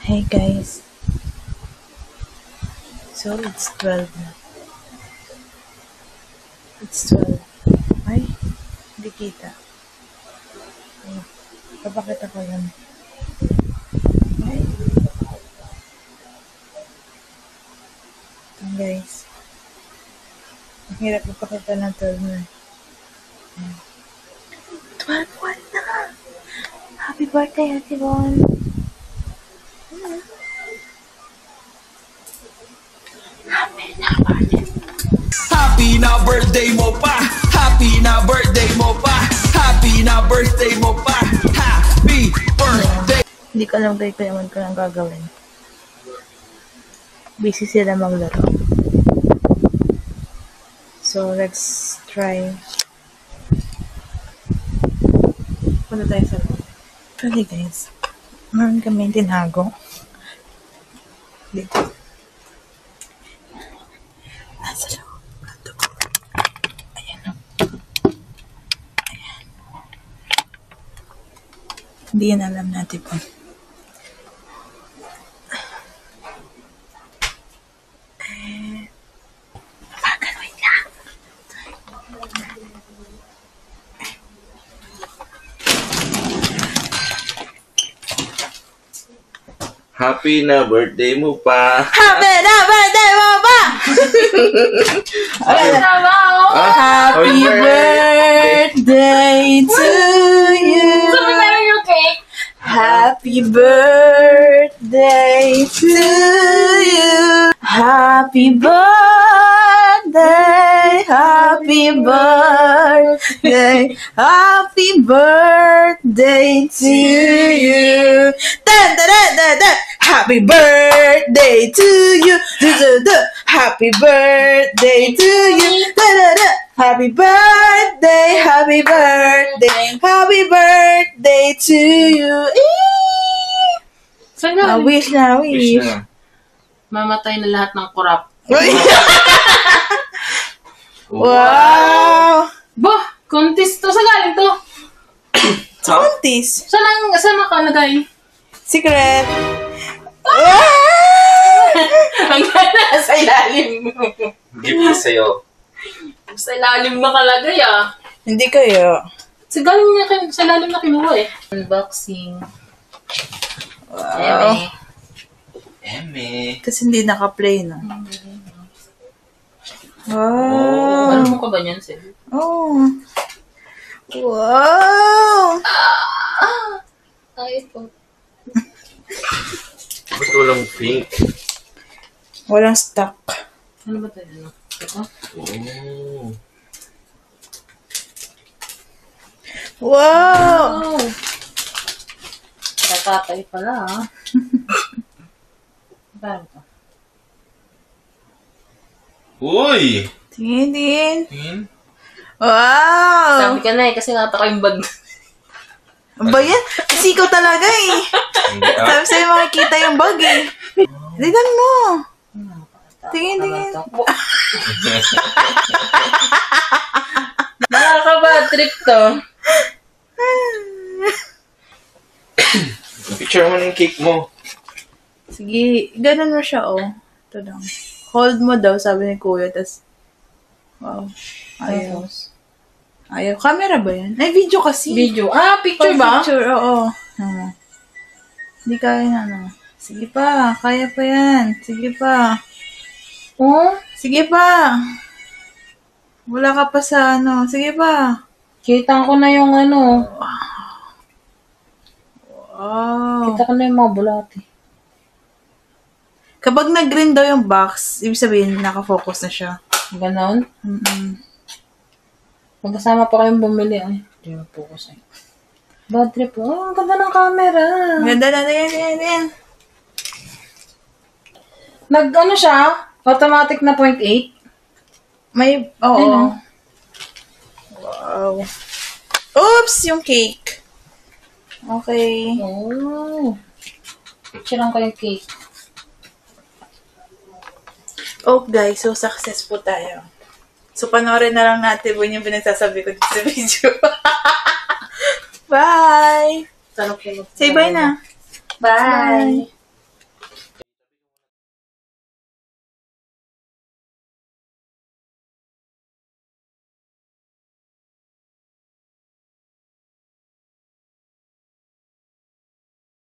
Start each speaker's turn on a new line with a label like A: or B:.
A: Hey guys. So it's 12 na. It's 12. Ay, hindi kita. Ay, papakita ko lang. Ay. Ito guys. Ang hirap papakita ng 12 na. 12 na! Happy birthday, Ate Bon!
B: Happy na birthday mo pa. Happy na birthday mo pa. Happy na birthday mo pa. Happy birthday.
A: Hindi ko alam kay Clement ko lang gagawin. Busy sila maglaro. So, let's try. Punta tayo sa loob. Pwede guys. Meron kami tinago. Dito. Nasa loob. Ayan o. Ayan. Hindi yan alam natin po. Wait lang.
C: Happy na birthday mo pa.
A: Happy na birthday mo pa! Happy birthday to you! Happy birthday to you! Happy birthday! Happy birthday! Happy birthday to you! Dun, dun, dun, dun, dun. Happy birthday to you! Dun, dun, dun. Happy birthday to you! Dun, dun, dun. Happy birthday! Happy birthday! Happy birthday to you!
D: Saan na?
A: Wish na, wish.
C: Wish na.
D: Mamatay na lahat ng kurap.
A: Wow!
D: Bah! Contest to. Saan galing to?
A: Contest.
D: Saan nakalagay?
A: Secret.
D: Ang gana sa ilalim.
C: Gift ko sa'yo.
D: Sa ilalim nakalagay ah.
A: Hindi kayo.
D: Sa ilalim na kinuha eh. Unboxing.
A: Wow.
C: Eme.
A: Kasi hindi naka-play, no? Wow.
D: Ano mo ka ba niyan, Sel?
A: Oh. Wow.
D: Ay po.
C: Ba't walang pink?
A: Walang stock.
D: Ano ba tayo? Ito?
C: Oh.
A: Wow.
D: Oh! Tatay pala ah. Paano to?
C: Uy!
A: Tingin, tingin.
C: Tingin?
A: Wow.
D: Sabi ka na eh, kasi nata ko yung bag.
A: Ang ba yan? Kasi ikaw talaga eh.
C: Hindi ah.
A: Sabi sa'yo makikita yung bag eh. Tignan mo. Tingin, tingin.
D: Nakaka-bad trip to.
C: Picture mo ng cake mo.
A: Sige, ganun mo siya oh. Ito lang. Hold mo daw, sabi ni Kuya. Tas, wow. Ayaw. Ayaw. Camera ba yan? Ay, video kasi.
D: Video. Ah, picture ba?
A: Picture, oo. Hindi kaya na, ano. Sige pa, kaya pa yan. Sige pa.
D: Oh?
A: Sige pa. Wala ka pa sa ano. Sige pa.
D: Kita ko na yung ano.
A: Wow.
D: Kita ko na yung mga bulati.
A: Kapag nag-green daw yung box, ibig sabihin, nakafocus na siya.
D: Ganon. Magkasama pa kayong bumili. Ay, hindi mo focus ay. Bad trip. Oh, ang ganda ng camera.
A: Ganda na, yan.
D: Nag-ano siya? Automatic na 0.8?
A: May, oo.
D: Ano?
A: Wow. Oops! Yung cake. Okay.
D: Oh. Picturean ko yung cake.
A: Oh, guys. So, successful tayo. So, panoorin na lang natin yung pinagsasabi ko dito sa video. Bye!
D: Sarap yung
A: Say bye na.
D: Bye!